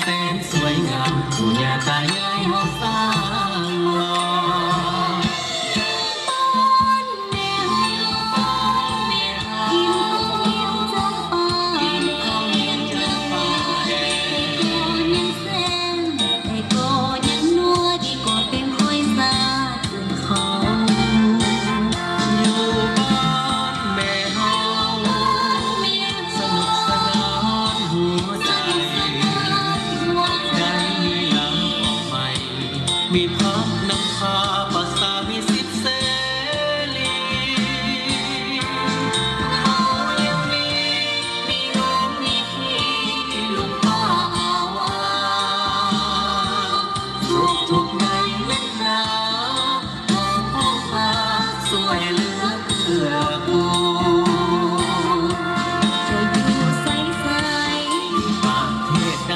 แสนสวยงามปู่ย่าตายายเฮาสร้างหล่อมีพักนำพาภาษามีสิทธิเสรีเขายังมีน้องมีพี่ลุงป้าอาวาทุกในเวลาขอพ่อพาสวยเหลือเพื่อกูจะอยู่ใสๆประเทศใด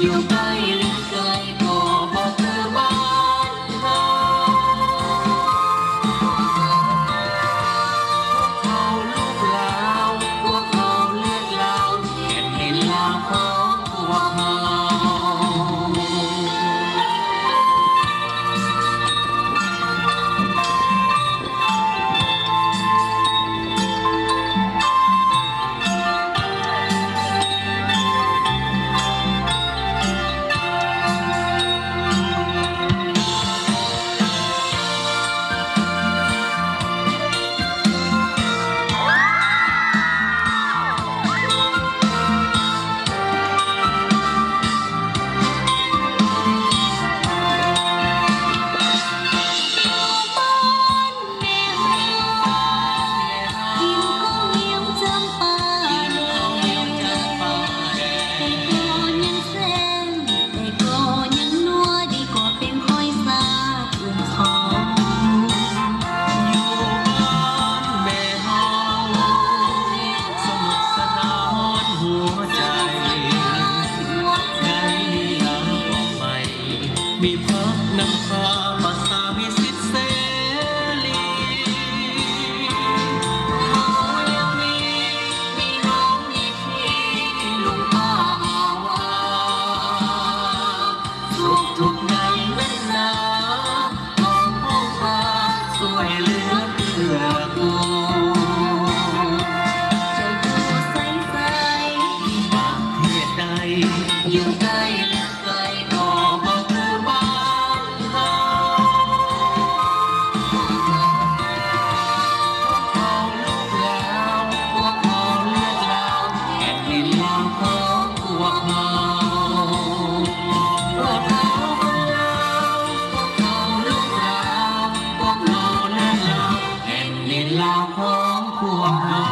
อยู่ใกล้หรือไกลก็บอกมีพักนำพาภาษามีสิทธิเสรีเขายังมีน้องมีพี่ลุงป้าอาวาทุกในเวลาขอพ่อพาสวยเหลือเพื่อกูจะอยู่ใสๆประเทศใดอยู่ใกล้หรือไกลก็บอกลาวของพวกเรา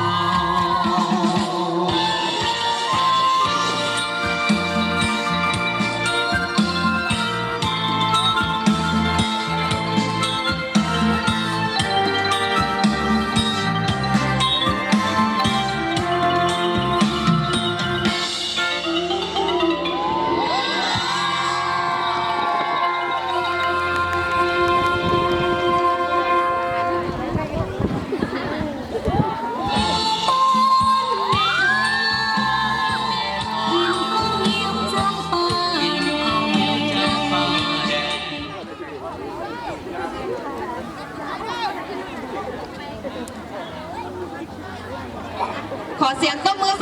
ขอเสียงตบมือ